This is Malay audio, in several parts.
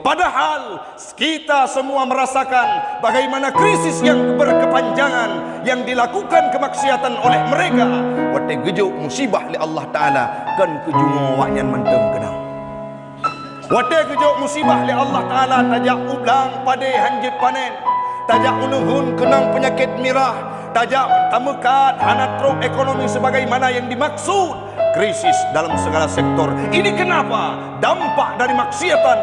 Padahal kita semua merasakan bagaimana krisis yang berkepanjangan yang dilakukan kemaksiatan oleh mereka. Wate gejuk musibah li Allah Ta'ala kan kejungo waknya menteng kenang. Wate gejuk musibah li Allah Ta'ala tajak ulang pada hanjit panen, tajak unuhun kenang penyakit mirah, tajak tamekat hanatrop ekonomi sebagaimana yang dimaksud. Krisis dalam segala sektor. Ini kenapa? Dampak dari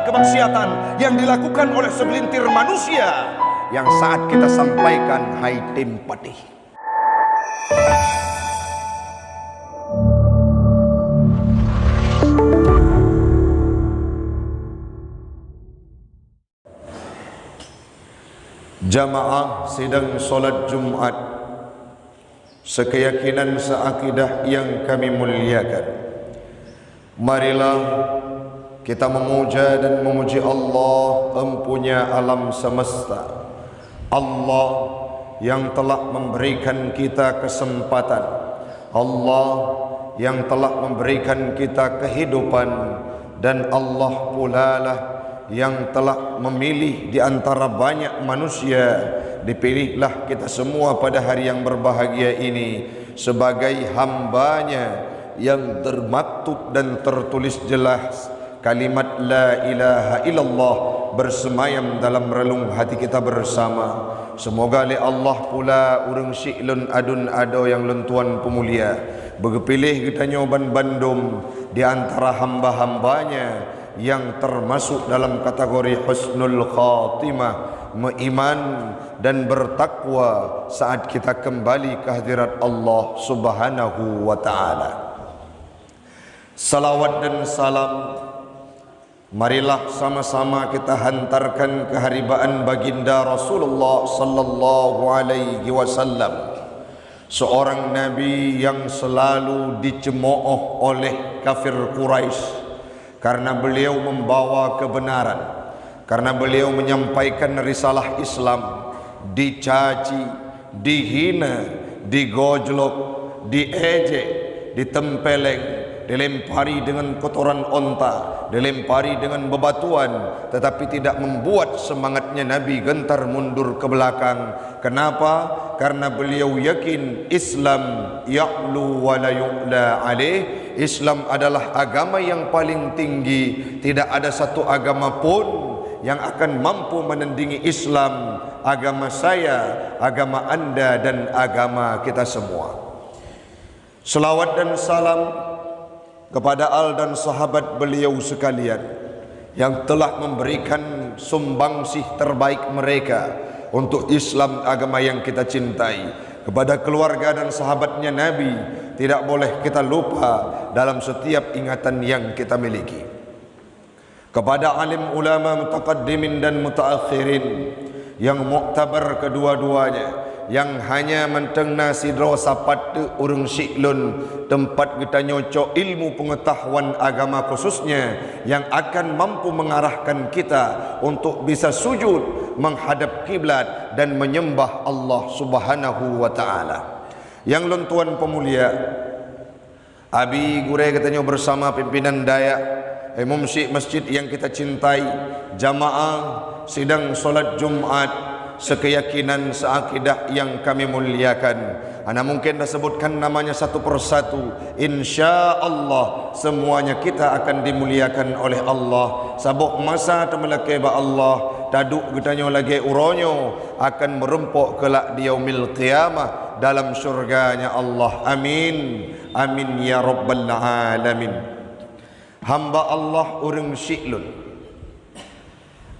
kemaksiatan yang dilakukan oleh segelintir manusia yang saat kita sampaikan hai tempati. Jamaah sidang solat Jumat sekeyakinan seakidah yang kami muliakan, marilah kita memuja dan memuji Allah empunya alam semesta, Allah yang telah memberikan kita kesempatan, Allah yang telah memberikan kita kehidupan, dan Allah pula lah yang telah memilih di antara banyak manusia. Dipilihlah kita semua pada hari yang berbahagia ini sebagai hambanya yang termaktub dan tertulis jelas kalimat la ilaha illallah bersemayam dalam relung hati kita bersama. Semoga li Allah pula urang syi'lun adun ado yang lentuan pemulia berpilih kita nyoban bandum di antara hamba-hambanya yang termasuk dalam kategori husnul khatimah, beriman dan bertakwa saat kita kembali ke hadirat Allah Subhanahu wa taala. Salawat dan salam marilah sama-sama kita hantarkan keharibaan baginda Rasulullah sallallahu alaihi wasallam, seorang nabi yang selalu dicemooh oleh kafir Quraisy karena beliau membawa kebenaran, karena beliau menyampaikan risalah Islam, dicaci, dihina, digojlok, diejek, ditempeleng, dilempari dengan kotoran onta, dilempari dengan bebatuan, tetapi tidak membuat semangatnya Nabi gentar mundur ke belakang. Kenapa? Karena beliau yakin Islam ya'lu wa la yu'la alaih. Islam adalah agama yang paling tinggi. Tidak ada satu agama pun yang akan mampu menandingi Islam, agama saya, agama anda, dan agama kita semua. Selawat dan salam kepada al dan sahabat beliau sekalian yang telah memberikan sumbangsih terbaik mereka untuk Islam, agama yang kita cintai. Kepada keluarga dan sahabatnya Nabi tidak boleh kita lupa dalam setiap ingatan yang kita miliki. Kepada alim ulama mutaqaddimin dan mutaakhirin yang muktabar kedua-duanya, yang hanya menteng nasi dosa patu urang syi'lun tempat kita nyocok ilmu pengetahuan agama khususnya yang akan mampu mengarahkan kita untuk bisa sujud menghadap kiblat dan menyembah Allah Subhanahu wa taala. Yang lentuan pemulia, abi gure katanya bersama pimpinan Dayak, imam syekh masjid yang kita cintai, jamaah sidang solat Jumat sekeyakinan seakidah yang kami muliakan. Ana mungkin dah sebutkan namanya satu persatu. Insya Allah semuanya kita akan dimuliakan oleh Allah. Sabuk masa temelake ba Allah taduk getanya lagi uronyo akan merempok kelak di yaumil qiyamah dalam syurganya Allah. Amin. Amin ya rabbal alamin. Hamba Allah urang syi'lun,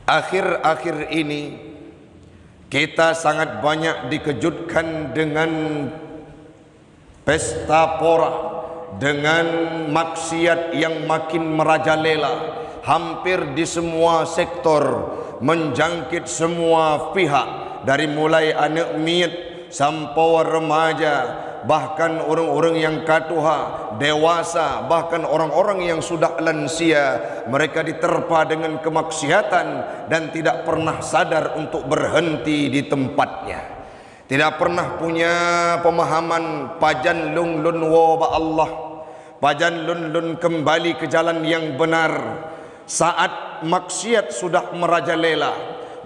akhir-akhir ini kita sangat banyak dikejutkan dengan pesta pora, dengan maksiat yang makin merajalela hampir di semua sektor, menjangkit semua pihak, dari mulai anak miat sampai remaja, bahkan orang-orang yang katuha, dewasa, bahkan orang-orang yang sudah lansia. Mereka diterpa dengan kemaksiatan dan tidak pernah sadar untuk berhenti di tempatnya, tidak pernah punya pemahaman pajan lun lun wo ba Allah, pajan lun lun kembali ke jalan yang benar. saat maksiat sudah merajalela,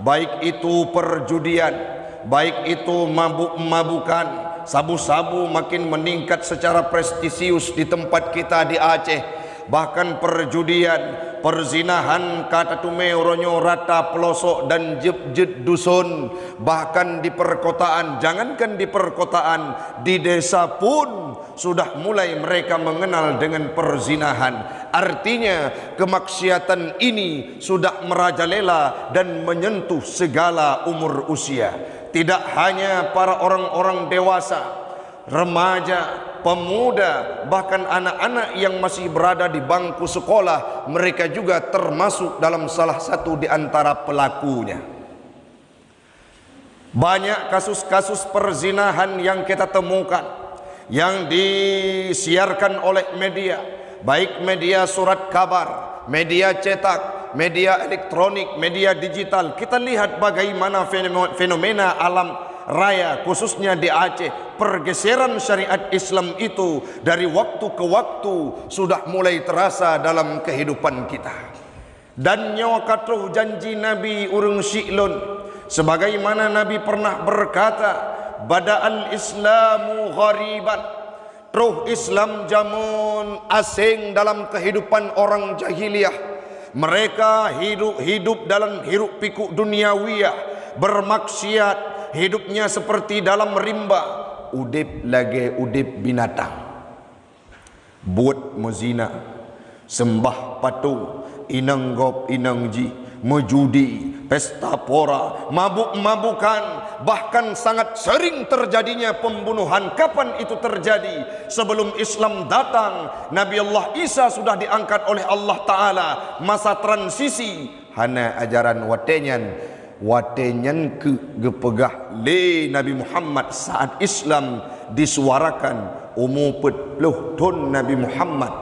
baik itu perjudian, baik itu mabuk-mabukan, sabu-sabu makin meningkat secara prestisius di tempat kita di Aceh, bahkan perjudian, perzinahan kata tume ronyo rata pelosok dan jeb-jeb dusun, bahkan di perkotaan, jangankan di perkotaan, di desa pun sudah mulai mereka mengenal dengan perzinahan. Artinya kemaksiatan ini sudah merajalela dan menyentuh segala umur usia. Tidak hanya para orang-orang dewasa, remaja, pemuda, bahkan anak-anak yang masih berada di bangku sekolah, mereka juga termasuk dalam salah satu di antara pelakunya. Banyak kasus-kasus perzinahan yang kita temukan, yang disiarkan oleh media, baik media surat kabar, media cetak, media elektronik, media digital. Kita lihat bagaimana fenomena alam raya khususnya di Aceh, pergeseran syariat Islam itu dari waktu ke waktu sudah mulai terasa dalam kehidupan kita. Dan nyawa katuh janji Nabi urung syi'lun, sebagaimana Nabi pernah berkata, bada'al islamu ghariban, ruh Islam jamun asing dalam kehidupan orang jahiliyah. Mereka hidup dalam hiruk pikuk duniawiyah, bermaksiat, hidupnya seperti dalam rimba, udip lagi udip binatang, buat mezina, sembah patung, inanggop inangji, mejudi, pesta pora, mabuk-mabukan, bahkan sangat sering terjadinya pembunuhan. Kapan itu terjadi? Sebelum Islam datang, Nabi Allah Isa sudah diangkat oleh Allah Ta'ala. Masa transisi, hana ajaran watenyan ke gepegah le Nabi Muhammad saat Islam disuarakan umur 40 tahun Nabi Muhammad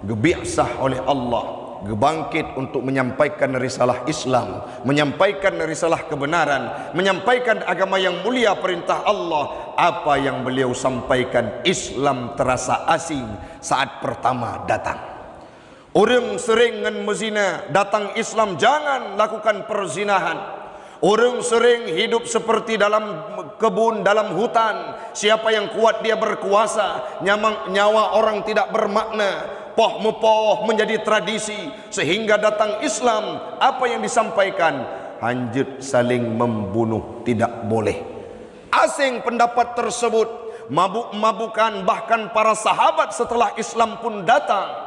gebiasah oleh Allah, gebangkit untuk menyampaikan risalah Islam, menyampaikan risalah kebenaran, menyampaikan agama yang mulia, perintah Allah. Apa yang beliau sampaikan, Islam terasa asing saat pertama datang. Orang sering dengan mezina, datang Islam jangan lakukan perzinahan. Orang sering hidup seperti dalam kebun, dalam hutan. Siapa yang kuat dia berkuasa. Nyawa orang tidak bermakna. Poh mepoh menjadi tradisi, sehingga datang Islam. Apa yang disampaikan? Hanjut saling membunuh tidak boleh. Asing pendapat tersebut, mabuk-mabukan, bahkan para sahabat setelah Islam pun datang.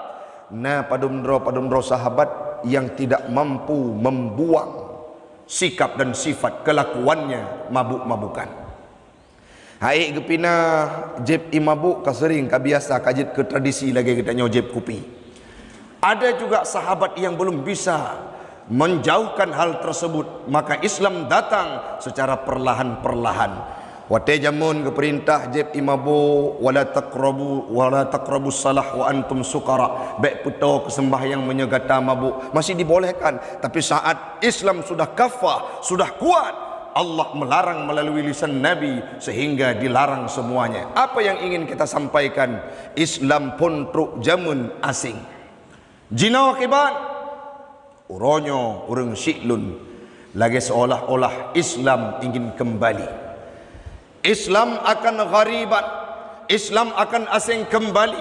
Nah, padumdro sahabat yang tidak mampu membuang sikap dan sifat kelakuannya mabuk-mabukan. Hai gepina jeb imabuk ka sering ka biasa kajit ke tradisi lagi kita nyojeb kopi. Ada juga sahabat yang belum bisa menjauhkan hal tersebut, maka Islam datang secara perlahan-perlahan. Wate jamun ke perintah jeb imabu wala taqrabu salah wa antum sukara, baik puto kesembahyang menyegata mabuk masih dibolehkan. Tapi saat Islam sudah kafah, sudah kuat, Allah melarang melalui lisan Nabi sehingga dilarang semuanya. Apa yang ingin kita sampaikan? Islam pun truk jamun asing. Jina akibat uronyo urang syi'lun lagi seolah-olah Islam ingin kembali. Islam akan ghariban, Islam akan asing kembali.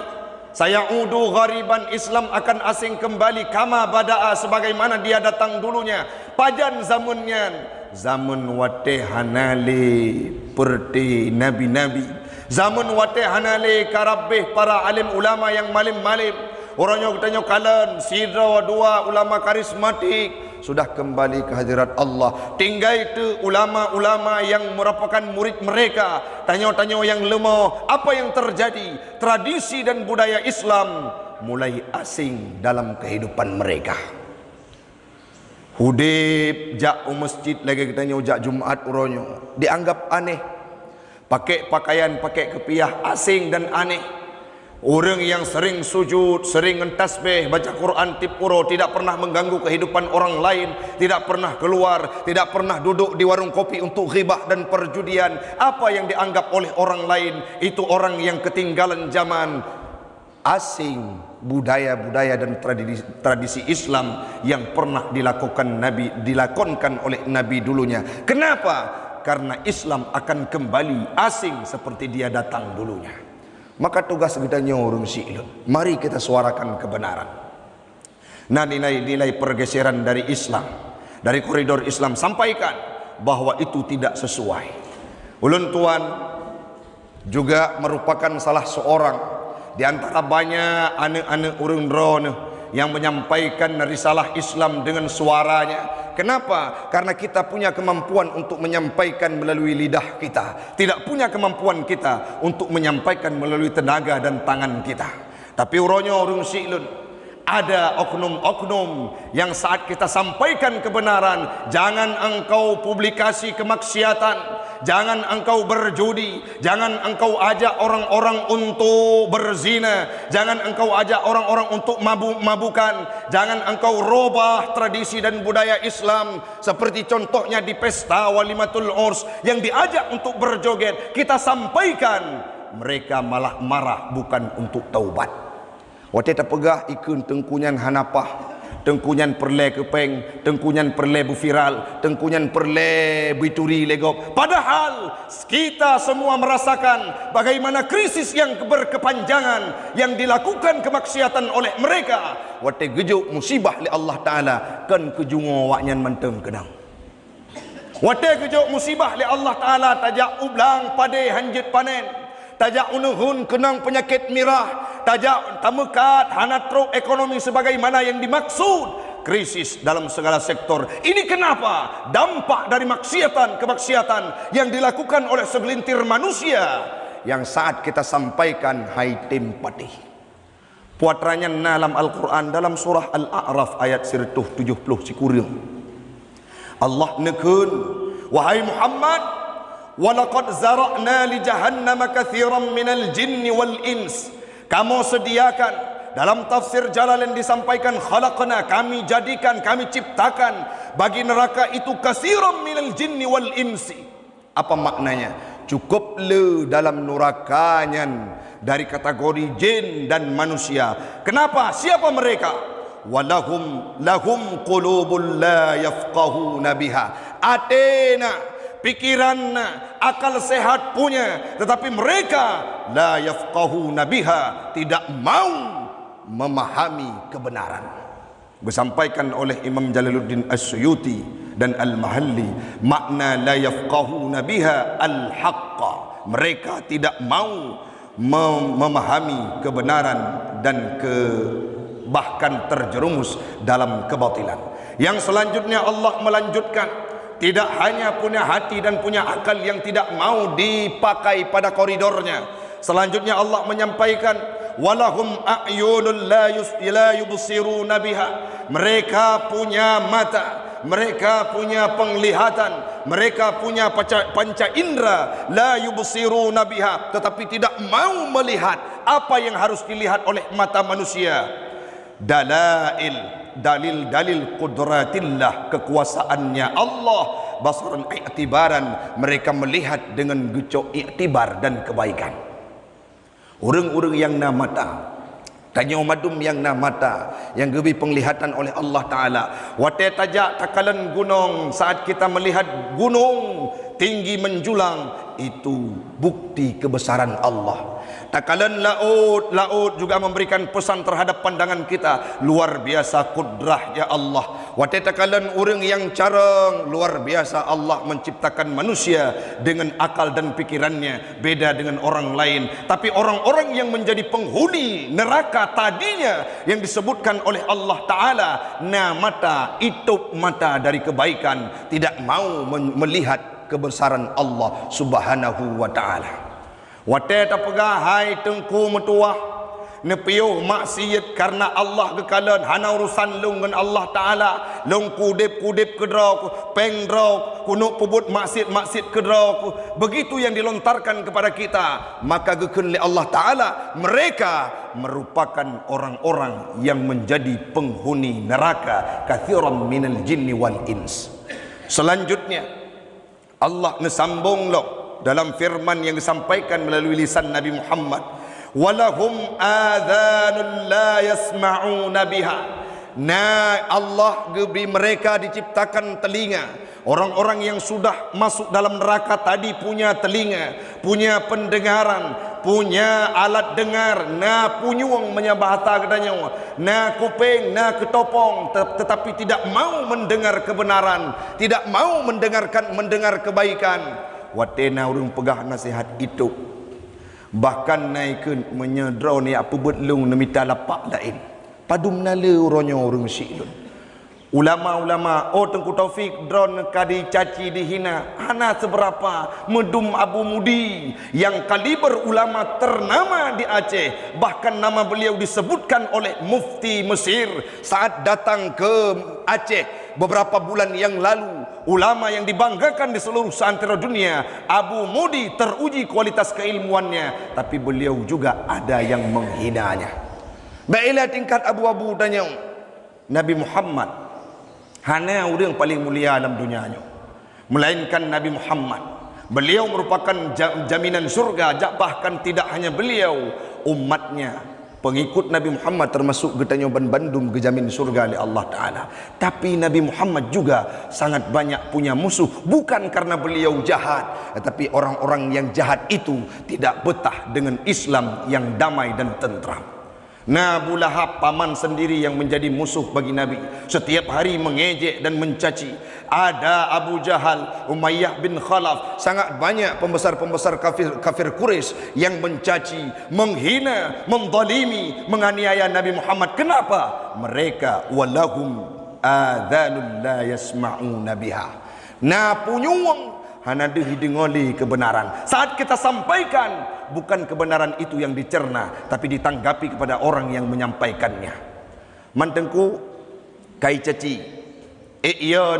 Sayaudu ghariban, Islam akan asing kembali kama bada'a, sebagaimana dia datang dulunya. Pajan zamannya, zaman wate hanale perti nabi-nabi, zaman wate hanale karabeh para alim ulama yang malim-malim. Orangnya katanya kalian sidra dua ulama karismatik sudah kembali ke hadirat Allah. Tinggal itu ulama-ulama yang merupakan murid mereka, tanya-tanya yang lemah. Apa yang terjadi? Tradisi dan budaya Islam mulai asing dalam kehidupan mereka. Hudib jak masjid lagi kita jak Jumat uronyo dianggap aneh. Pakai pakaian, pakai kepiah asing dan aneh. Orang yang sering sujud, sering mentasbih, baca Quran tipuro, tidak pernah mengganggu kehidupan orang lain, tidak pernah keluar, tidak pernah duduk di warung kopi untuk ghibah dan perjudian. Apa yang dianggap oleh orang lain itu orang yang ketinggalan zaman, asing budaya-budaya dan tradisi Islam yang pernah dilakonkan oleh Nabi dulunya. Kenapa? Karena Islam akan kembali asing seperti dia datang dulunya. Maka tugas kita nyorong silun, mari kita suarakan kebenaran. Nah, nilai-nilai pergeseran dari Islam, dari koridor Islam, sampaikan bahwa itu tidak sesuai. Ulun tuan juga merupakan salah seorang di antara banyak anak-anak urang drone yang menyampaikan risalah Islam dengan suaranya. Kenapa? Karena kita punya kemampuan untuk menyampaikan melalui lidah kita, tidak punya kemampuan kita untuk menyampaikan melalui tenaga dan tangan kita. Tapi uronyo urung silun, ada oknum-oknum yang saat kita sampaikan kebenaran, jangan engkau publikasi kemaksiatan, jangan engkau berjudi, jangan engkau ajak orang-orang untuk berzina, jangan engkau ajak orang-orang untuk mabuk-mabukan, jangan engkau robah tradisi dan budaya Islam seperti contohnya di pesta walimatul urs yang diajak untuk berjoget. Kita sampaikan, mereka malah marah bukan untuk taubat. Waktu kita pegah ikun tengkunyan hanapah, tengkunyan perle kepeng, tengkunyan perle buviral, tengkunyan perle bituri legop. Padahal kita semua merasakan bagaimana krisis yang berkepanjangan yang dilakukan kemaksiatan oleh mereka. Waktu gejuk musibah li Allah Ta'ala kan kejungo waknyan mentem kenang. Waktu gejuk musibah li Allah Ta'ala tajak ublang pade hanjit panen, tajak unuhun kenang penyakit mirah, tajak tamekat hanatrok ekonomi sebagaimana yang dimaksud, krisis dalam segala sektor. Ini kenapa? Dampak dari kemaksiatan yang dilakukan oleh segelintir manusia yang saat kita sampaikan hai tempati. Puatranya dalam Al-Quran dalam surah Al-A'raf ayat 170 sikuriung. Allah nekun, wahai Muhammad, walaqad zara'na li jahannama katsiran minal jinni wal ins. Kamu sediakan, dalam tafsir Jalalain disampaikan, khalaqna, kami jadikan, kami ciptakan bagi neraka itu katsiran minal jinni wal insi. Apa maknanya? Cukup le dalam nerakanya dari kategori jin dan manusia. Kenapa? Siapa mereka? Lahum qulubun la yafqahuna biha. Atena, pikiran, akal sehat punya, tetapi mereka la yafqahuna biha, tidak mau memahami kebenaran. Disampaikan oleh Imam Jalaluddin As-Suyuti dan Al-Mahalli, makna la yafqahuna biha al-haqqa, mereka tidak mau memahami kebenaran dan bahkan terjerumus dalam kebatilan. Yang selanjutnya Allah melanjutkan, tidak hanya punya hati dan punya akal yang tidak mau dipakai pada koridornya. Selanjutnya Allah menyampaikan, walahum a'yunul la yubsiruna biha. Mereka punya mata, mereka punya penglihatan, mereka punya panca indera, la yubsiruna biha, tetapi tidak mau melihat apa yang harus dilihat oleh mata manusia. Dalil-dalil qudratillah, kekuasaannya Allah, basaran i'tibaran, mereka melihat dengan gecok i'tibar dan kebaikan. Orang-orang yang na mata, tanya umadum yang na mata, yang gebi penglihatan oleh Allah Ta'ala. Wate tajak takalan gunung, saat kita melihat gunung tinggi menjulang, itu bukti kebesaran Allah. Takalan laut juga memberikan pesan terhadap pandangan kita, luar biasa kudrahnya Allah. Wate takalan orang yang carang, luar biasa Allah menciptakan manusia dengan akal dan pikirannya, beda dengan orang lain. Tapi orang-orang yang menjadi penghuni neraka tadinya yang disebutkan oleh Allah Ta'ala, na mata, itu mata dari kebaikan, tidak mau melihat kebesaran Allah Subhanahu wa Ta'ala. Wate tapegah hai tengku metuah nepiuh maksiat karena Allah kekalan hana urusan lung dengan Allah Ta'ala, lung kudip kedrau pengdrau kunuk pubut maksiat kedrau. Begitu yang dilontarkan kepada kita, maka gekun li Allah Ta'ala, mereka merupakan orang-orang yang menjadi penghuni neraka, katsiran minal jinni wal ins. Selanjutnya Allah nesambung lo dalam firman yang disampaikan melalui lisan Nabi Muhammad, walahum adhanun la yasma'una biha. Nah, Allah beri mereka diciptakan telinga. Orang-orang yang sudah masuk dalam neraka tadi punya telinga, punya pendengaran, punya alat dengar, na punyung menyabahata katanya, na kuping, na ketopong, tetapi tidak mau mendengar kebenaran, tidak mau mendengar kebaikan. Watena urang pegah nasihat itu. Bahkan naikun menyedra ni apa betlung nemita lapak lain. Padum nala uronyo urang silun. Ulama-ulama, oh Tengku Taufik drone kadi caci dihina, hana seberapa medum Abu Mudi yang kaliber ulama ternama di Aceh, bahkan nama beliau disebutkan oleh mufti Mesir saat datang ke Aceh beberapa bulan yang lalu. Ulama yang dibanggakan di seluruh seantero dunia, Abu Mudi teruji kualitas keilmuannya, tapi beliau juga ada yang menghinanya. Baiklah tingkat abu-abu tanya Nabi Muhammad hana orang paling mulia dalam dunianya, melainkan Nabi Muhammad. Beliau merupakan jaminan surga. Bahkan tidak hanya beliau, umatnya, pengikut Nabi Muhammad termasuk getanya bandum kejamin surga oleh Allah Ta'ala. Tapi Nabi Muhammad juga sangat banyak punya musuh, bukan karena beliau jahat, tetapi orang-orang yang jahat itu tidak betah dengan Islam yang damai dan tentram. Nah, Abu Lahab paman sendiri yang menjadi musuh bagi Nabi, setiap hari mengejek dan mencaci. Ada Abu Jahal, Umayyah bin Khalaf, sangat banyak pembesar-pembesar kafir Quraisy yang mencaci, menghina, menzalimi, menganiaya Nabi Muhammad. Kenapa? Mereka walahum adhanul la yasma'una biha. Nah, punyuang hana dengoli kebenaran. Saat kita sampaikan, bukan kebenaran itu yang dicerna, tapi ditanggapi kepada orang yang menyampaikannya. Mantengku kai caci, iya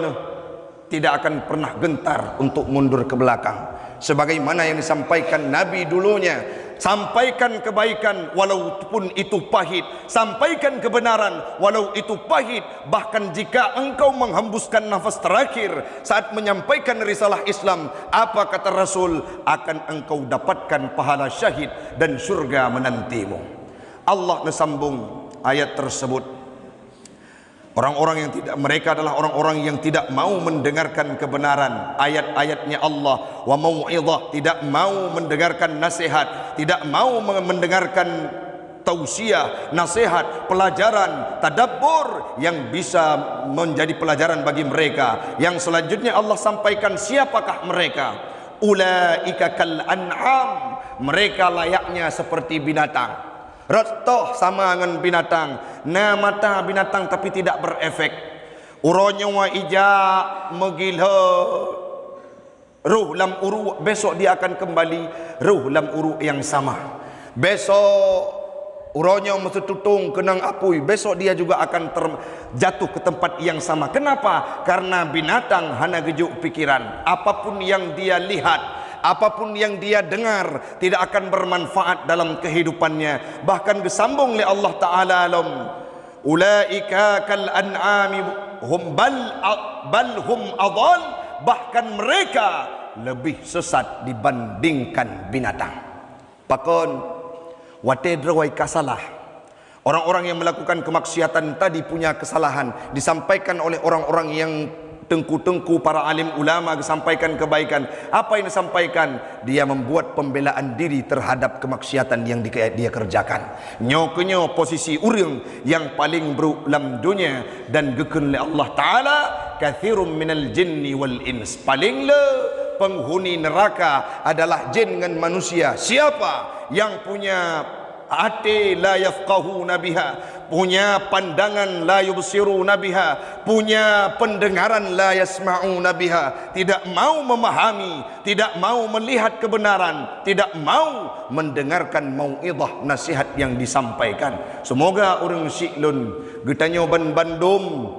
tidak akan pernah gentar untuk mundur ke belakang. Sebagaimana yang disampaikan Nabi dulunya, sampaikan kebaikan walaupun itu pahit, sampaikan kebenaran walau itu pahit. Bahkan jika engkau menghembuskan nafas terakhir saat menyampaikan risalah Islam, apa kata Rasul? Akan engkau dapatkan pahala syahid dan surga menantimu. Allah nasambung ayat tersebut. Orang-orang yang tidak, mereka adalah orang-orang yang tidak mau mendengarkan kebenaran, ayat-ayatnya Allah, wa mau'izah, tidak mau mendengarkan nasihat, tidak mau mendengarkan tausiah, nasihat, pelajaran, tadabbur yang bisa menjadi pelajaran bagi mereka. Yang selanjutnya Allah sampaikan siapakah mereka? Ulaika kal an'am, mereka layaknya seperti binatang. Ratoh sama dengan binatang, na mata binatang tapi tidak berefek. Uronya wa ija megilha ruh lam uru, besok dia akan kembali ruh lam uru yang sama. Besok uronya mesti tutung kenang apui, besok dia juga akan jatuh ke tempat yang sama. Kenapa? Karena binatang hana gejuk pikiran. Apapun yang dia lihat, apapun yang dia dengar tidak akan bermanfaat dalam kehidupannya. Bahkan disambung oleh Allah Ta'ala, alam ulaika kal an'ami hum bal hum adhal, bahkan mereka lebih sesat dibandingkan binatang. Pakon wate drawai kasalah, orang-orang yang melakukan kemaksiatan tadi punya kesalahan, disampaikan oleh orang-orang yang tengku-tengku para alim ulama, disampaikan kebaikan. Apa yang disampaikan? Dia membuat pembelaan diri terhadap kemaksiatan yang dia kerjakan. Nyokenyo posisi urang yang paling berulam dunia dan gekun oleh Allah Ta'ala, kathirum minal jinni wal ins, paling le penghuni neraka adalah jin dengan manusia. Siapa yang punya hati la yafqahuna biha, punya pandangan la yubsiruna biha, punya pendengaran la yasma'una biha, tidak mau memahami, tidak mau melihat kebenaran, tidak mau mendengarkan mau'izah, nasihat yang disampaikan. Semoga orang Syiklun getanyo ban Bandung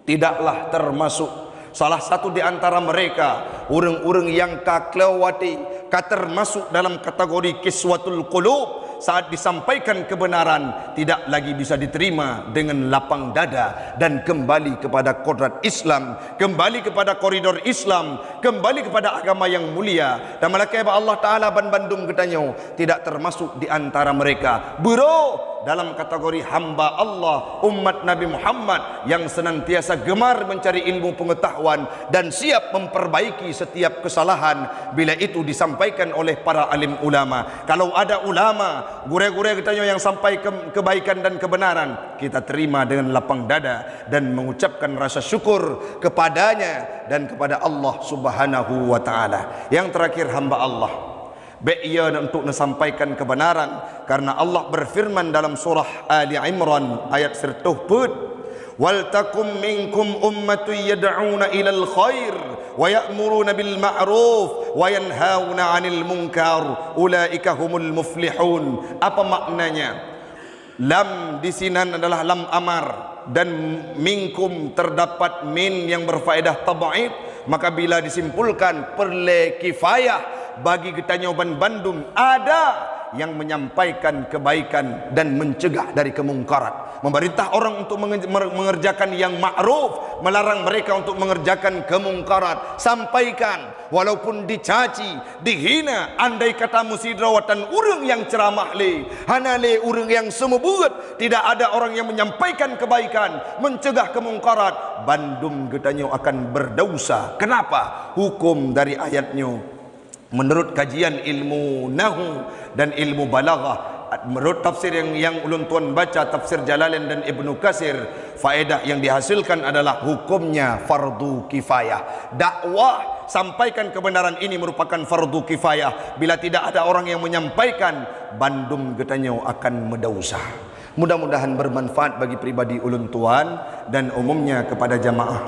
tidaklah termasuk salah satu di antara mereka orang-orang yang kaklawati termasuk dalam kategori kiswatul qulub, saat disampaikan kebenaran tidak lagi bisa diterima dengan lapang dada dan kembali kepada kodrat Islam, kembali kepada koridor Islam, kembali kepada agama yang mulia. Dan malaikat Allah Ta'ala ban bandum ketanyo tidak termasuk di antara mereka. Bro, dalam kategori hamba Allah, umat Nabi Muhammad yang senantiasa gemar mencari ilmu pengetahuan dan siap memperbaiki setiap kesalahan bila itu disampaikan oleh para alim ulama. Kalau ada ulama gure-gure katanya yang sampai kebaikan dan kebenaran, kita terima dengan lapang dada dan mengucapkan rasa syukur kepadanya dan kepada Allah Subhanahu wa taala. Yang terakhir, hamba Allah ia untuk menyampaikan kebenaran, karena Allah berfirman dalam surah Ali Imran ayat 100 put, wal takum minkum ummatun yad'una ilal khair wa ya'muruna bil ma'ruf wa yanhauna 'anil munkar ulaika humul muflihun. Apa maknanya? Lam di sini adalah lam amar, dan minkum terdapat min yang berfaedah tabaid, maka bila disimpulkan perle kifayah bagi kita nyoban Bandung, ada yang menyampaikan kebaikan dan mencegah dari kemungkaran, memerintah orang untuk mengerjakan yang ma'ruf, melarang mereka untuk mengerjakan kemungkaran. Sampaikan walaupun dicaci, dihina, andai kata musidrawatan urang yang ceramah le, hanale urang yang semebut, tidak ada orang yang menyampaikan kebaikan, mencegah kemungkaran, Bandung getanyo akan berdosa. Kenapa? Hukum dari ayatnya menurut kajian ilmu nahu dan ilmu balaghah, menurut tafsir yang ulun tuan baca, tafsir Jalalain dan Ibnu Katsir, faedah yang dihasilkan adalah hukumnya fardu kifayah. Dakwah sampaikan kebenaran ini merupakan fardu kifayah. Bila tidak ada orang yang menyampaikan, Bandung getanyo akan mendosa. Mudah-mudahan bermanfaat bagi pribadi ulun tuan dan umumnya kepada jamaah.